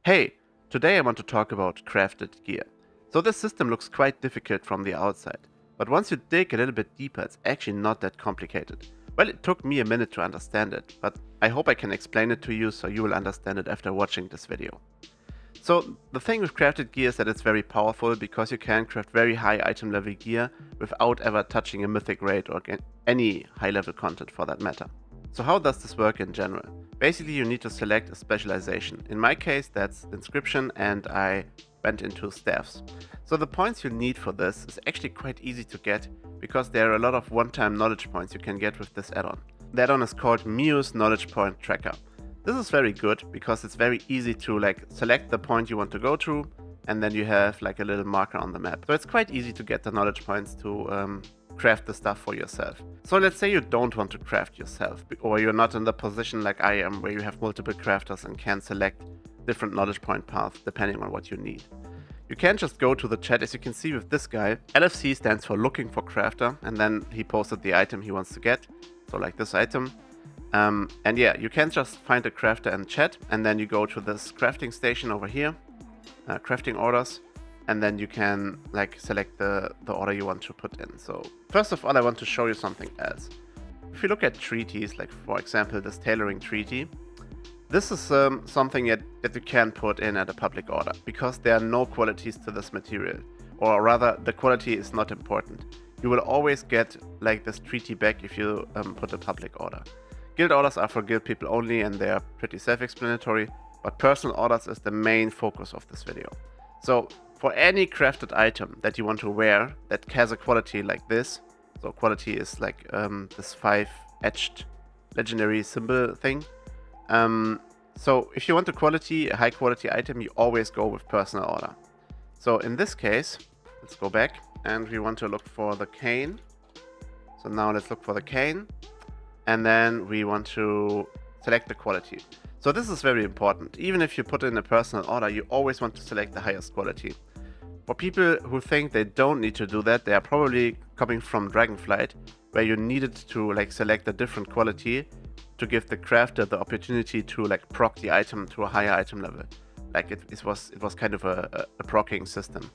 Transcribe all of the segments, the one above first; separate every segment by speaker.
Speaker 1: Hey, today I want to talk about crafted gear. So this system looks quite difficult from the outside, but once you dig a little bit deeper, it's actually not that complicated. Well, it took me a minute to understand it, but I hope I can explain it to you so you will understand it after watching this video. So the thing with crafted gear is that it's very powerful because you can craft very high item level gear without ever touching a mythic raid or any high level content for that matter. So how does this work in general? Basically you need to select a specialization. In my case that's inscription, and I went into staffs. So the points you need for this is actually quite easy to get because there are a lot of one-time knowledge points you can get with this add-on. The add-on is called Muse Knowledge Point Tracker. This is very good because it's very easy to select the point you want to go to, and then you have like a little marker on the map. So it's quite easy to get the knowledge points to craft the stuff for yourself. So let's say you don't want to craft yourself, or you're not in the position like I am where you have multiple crafters and can select different knowledge point paths depending on what you need. You can just go to the chat. As you can see with this guy, LFC stands for looking for crafter, and then he posted the item he wants to get, so like this item. And yeah, you can just find a crafter in chat, and then you go to this crafting station over here, crafting orders, and then you can select the order you want to put in. So first of all, I want to show you something else. If you look at treaties, like for example this tailoring treaty, this is something that you can put in at a public order because there are no qualities to this material, or rather the quality is not important. You will always get this treaty back if you put a public order. Guild orders are for guild people only, and they are pretty self-explanatory, but personal orders is the main focus of this video. So for any crafted item that you want to wear that has a quality like this, so quality is this 5 etched legendary symbol thing. So if you want a high quality item, you always go with personal order. So in this case, let's go back and we want to look for the cane. So now let's look for the cane. And then we want to select the quality. So this is very important. Even if you put in a personal order, you always want to select the highest quality. For people who think they don't need to do that, they are probably coming from Dragonflight, where you needed to select a different quality to give the crafter the opportunity to proc the item to a higher item level. It was kind of a procking system.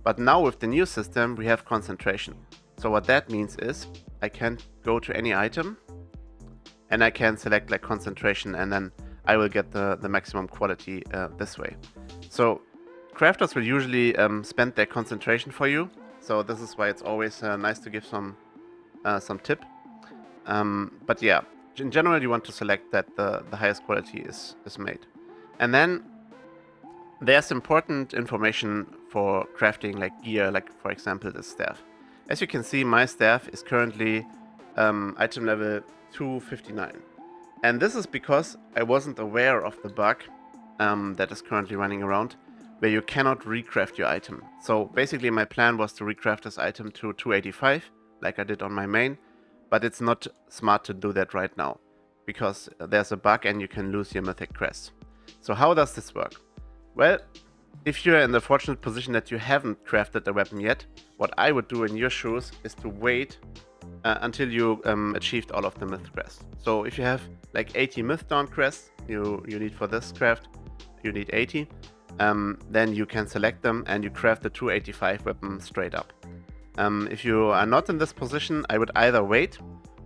Speaker 1: But now with the new system, we have concentration. So what that means is I can go to any item, and I can select concentration, and then I will get the maximum quality this way. So crafters will usually spend their concentration for you. So this is why it's always nice to give some tip. But yeah, in general you want to select that the highest quality is made. And then there's important information for crafting gear, for example this staff. As you can see, my staff is currently item level 259. And this is because I wasn't aware of the bug that is currently running around, where you cannot recraft your item. So basically my plan was to recraft this item to 285, like I did on my main, but it's not smart to do that right now, because there's a bug and you can lose your Myth Crests. So how does this work? Well, if you're in the fortunate position that you haven't crafted a weapon yet, what I would do in your shoes is to wait until you achieved all of the Myth Crests. So if you have 80 Myth Dawn Crests you need for this craft, you need 80, then you can select them and you craft the 285 weapon straight up. If you are not in this position, I would either wait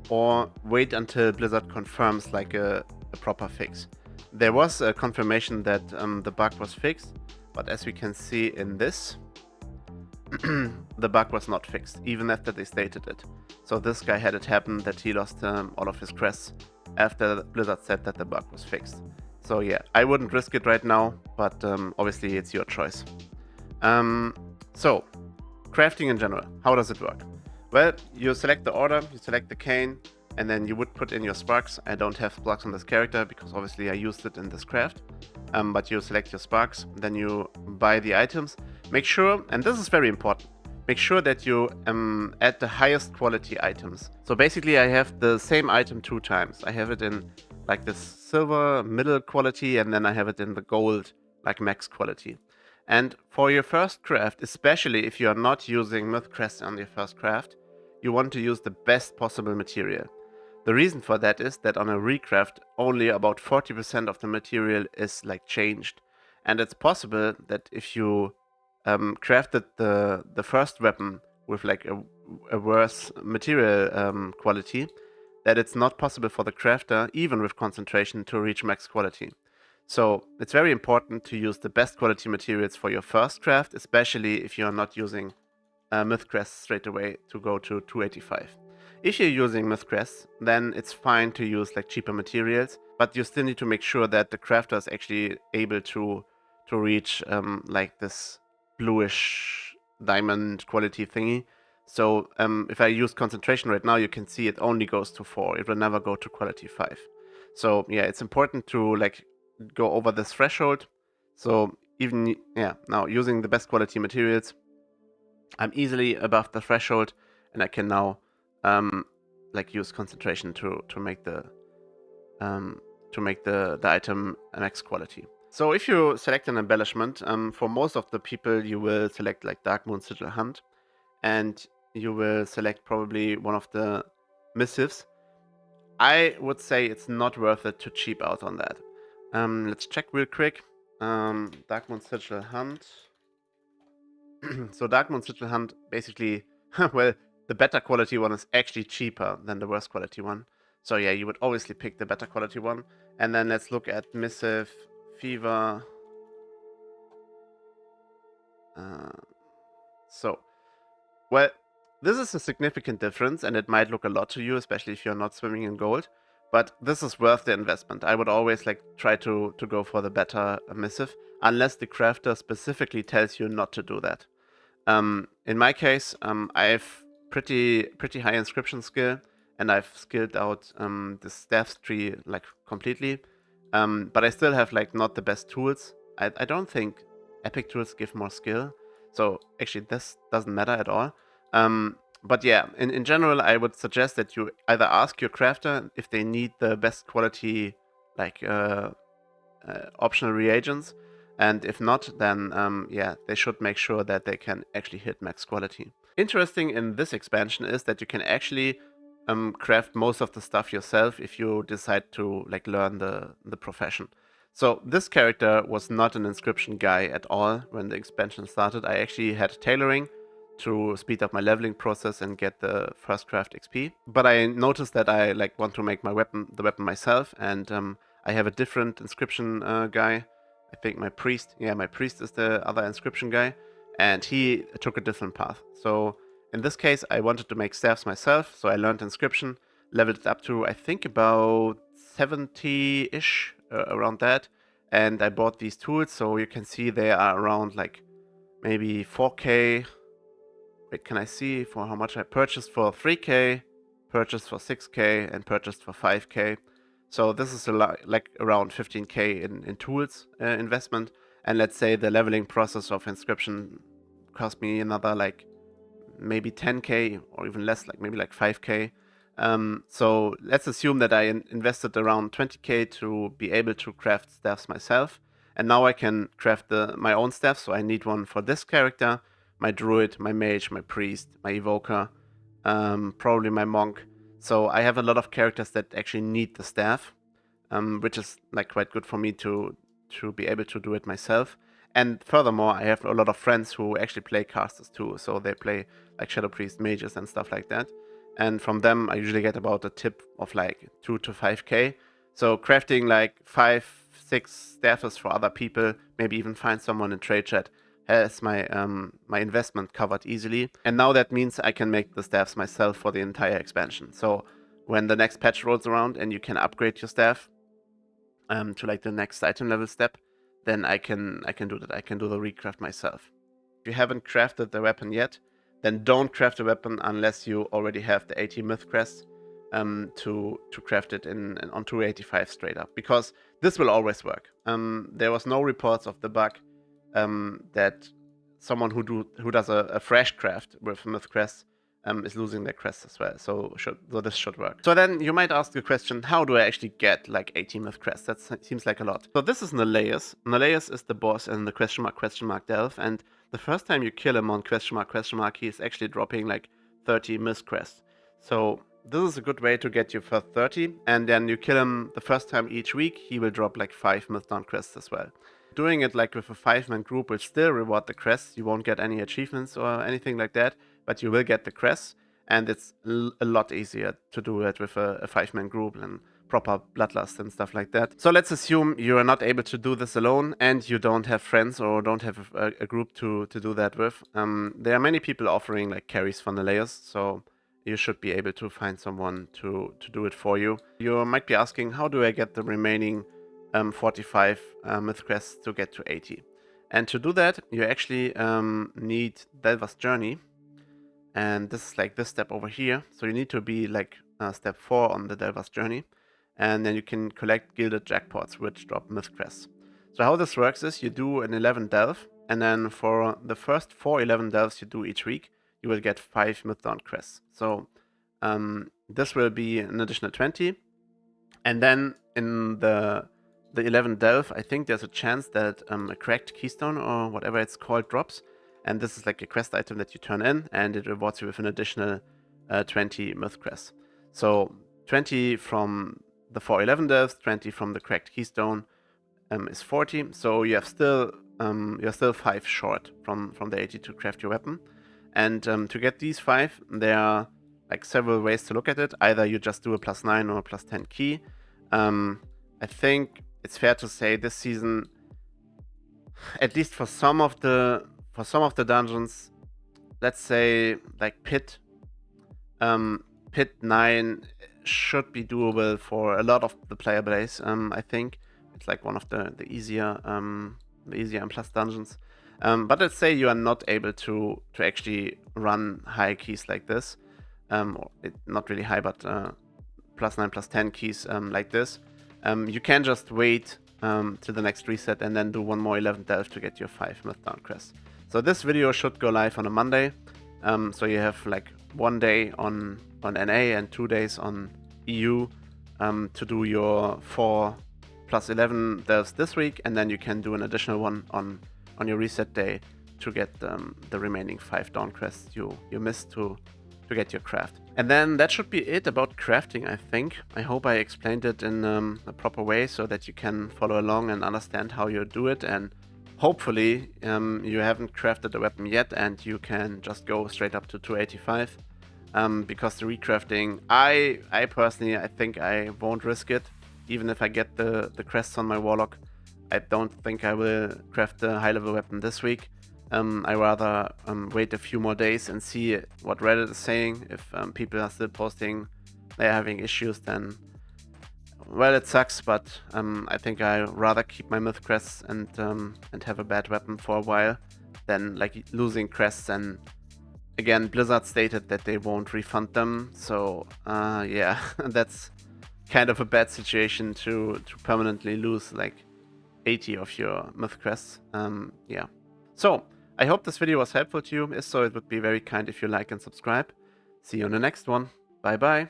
Speaker 1: or wait until Blizzard confirms a proper fix. There was a confirmation that the bug was fixed, but as we can see in this, the bug was not fixed, even after they stated it. So this guy had it happen that he lost all of his crests after Blizzard said that the bug was fixed. So yeah, I wouldn't risk it right now, but obviously it's your choice. So, crafting in general, how does it work? Well, you select the order, you select the cane, and then you would put in your sparks. I don't have sparks on this character because obviously I used it in this craft. But you select your sparks, then you buy the items. Make sure, and this is very important, make sure that you add the highest quality items. So basically I have the same item 2 times. I have it in this silver middle quality, and then I have it in the gold max quality. And for your first craft, especially if you are not using Myth Crests on your first craft, you want to use the best possible material. The reason for that is that on a recraft, only about 40% of the material is changed. And it's possible that if you crafted the first weapon with like a worse material quality, that it's not possible for the crafter, even with concentration, to reach max quality. So it's very important to use the best quality materials for your first craft, especially if you're not using Myth Crests straight away to go to 285. If you're using Myth Crests, then it's fine to use like cheaper materials, but you still need to make sure that the crafter is actually able to reach like this bluish diamond quality thingy. So if I use concentration right now, you can see it only goes to 4. It will never go to quality 5. So yeah, it's important to like go over this threshold. So even now using the best quality materials, I'm easily above the threshold, and I can now like use concentration to make the the item max quality. So if you select an embellishment, for most of the people you will select like Dark Moon Sigil Hunt, and you will select probably one of the missives. I would say it's not worth it to cheap out on that. Let's check real quick. Dark Moon Sigil Hunt. So Dark Moon Sigil Hunt basically, well, the better quality one is actually cheaper than the worst quality one. So yeah, you would obviously pick the better quality one. And then let's look at Missive, Fever. Uh, so, well, this is a significant difference, and it might look a lot to you, especially if you're not swimming in gold. But this is worth the investment. I would always like try to go for the better missive, unless the crafter specifically tells you not to do that. In my case, I have pretty high inscription skill, and I've skilled out the staff tree like completely. But I still have like not the best tools. I don't think epic tools give more skill, so actually this doesn't matter at all. But yeah, in general, I would suggest that you either ask your crafter if they need the best quality like optional reagents, and if not, then yeah, they should make sure that they can actually hit max quality. Interesting in this expansion is that you can actually craft most of the stuff yourself if you decide to like learn the profession. So this character was not an inscription guy at all when the expansion started. I actually had tailoring to speed up my leveling process and get the first craft XP. But I noticed that I like want to make my the weapon myself, and I have a different inscription guy. I think my priest. Yeah, my priest is the other inscription guy, and he took a different path. So in this case, I wanted to make staffs myself, so I learned inscription, leveled it up to I think about 70-ish, around that, and I bought these tools. So you can see they are around like maybe 4k. Wait, can I see for how much I purchased for 3k, purchased for 6k, and purchased for 5k. So this is like around 15k in tools investment. And let's say the leveling process of inscription cost me another like maybe 10k or even less, like maybe like 5k. So let's assume that I invested around 20k to be able to craft staffs myself. And now I can craft my own staff. So I need one for this character, my druid, my mage, my priest, my evoker, probably my monk. So I have a lot of characters that actually need the staff, which is like quite good for me to be able to do it myself. And furthermore, I have a lot of friends who actually play casters too, so they play like Shadow Priest mages and stuff like that. And from them, I usually get about a tip of like 2 to 5k. So crafting like 5, 6 staffers for other people, maybe even find someone in trade chat, has my investment covered easily. And now that means I can make the staffs myself for the entire expansion. So when the next patch rolls around and you can upgrade your staff to like the next item level step, then I can do that. I can do the recraft myself. If you haven't crafted the weapon yet, then don't craft the weapon unless you already have the 80 Myth Crest to craft it on 285 straight up, because this will always work. There was no reports of the bug that someone who does a fresh craft with Myth Crest is losing their crest as well. So this should work. So then you might ask the question, how do I actually get like 18 Myth Crests? That seems like a lot. So this is Neleus. Neleus is the boss in the question mark delve, and the first time you kill him on question mark, he is actually dropping like 30 Myth Crests. So this is a good way to get your first 30, and then you kill him the first time each week, he will drop like 5 Myth Dawn Crests as well. Doing it like with a 5-man group will still reward the crests. You won't get any achievements or anything like that, but you will get the crests, and it's a lot easier to do it with a 5-man group and proper bloodlust and stuff like that. So let's assume you are not able to do this alone and you don't have friends or don't have a group to do that with. There are many people offering like carries from the layers, so you should be able to find someone to do it for you. You might be asking, how do I get the remaining 45 Myth Crests to get to 80? And to do that, you actually need Delver's Journey. And this is like this step over here. So you need to be like step 4 on the Delver's Journey. And then you can collect gilded jackpots, which drop Myth Crests. So how this works is you do an 11 delve, and then for the first 4 11 delves you do each week, you will get 5 Mythdawn Crests. So this will be an additional 20. And then in the 11 delve, I think there's a chance that a cracked keystone or whatever it's called drops. And this is like a quest item that you turn in, and it rewards you with an additional 20 Myth Crests. So 20 from the 411 delves, 20 from the cracked keystone is 40. So you have still you're still 5 short from the 80 to craft your weapon. And to get these 5, there are like several ways to look at it. Either you just do a +9 or a +10 key. I think it's fair to say this season, at least for some of the dungeons, let's say like Pit 9 should be doable for a lot of the player base. I think it's like one of the easier M+ dungeons. But let's say you are not able to actually run high keys like this, not really high, but +9, +10 keys like this. You can just wait to the next reset and then do one more 11 delve to get your 5 Mythdawn Crests. So this video should go live on a Monday. So you have like 1 day on NA and 2 days on EU to do your 4 + 11 delves this week, and then you can do an additional one on your reset day to get the remaining 5 Dawn Crests you missed to get your craft. And then that should be it about crafting, I think. I hope I explained it in a proper way so that you can follow along and understand how you do it, and hopefully you haven't crafted a weapon yet and you can just go straight up to 285. Because the recrafting, I personally, I think I won't risk it. Even if I get the crests on my Warlock, I don't think I will craft the high level weapon this week. I rather wait a few more days and see what Reddit is saying. If people are still posting they're having issues, then well, it sucks, but I think I rather keep my Myth Crests and have a bad weapon for a while than like losing crests. And again, Blizzard stated that they won't refund them, so yeah, that's kind of a bad situation to permanently lose like 80 of your Myth Crests. Yeah. So, I hope this video was helpful to you. If so, it would be very kind if you like and subscribe. See you on the next one. Bye bye.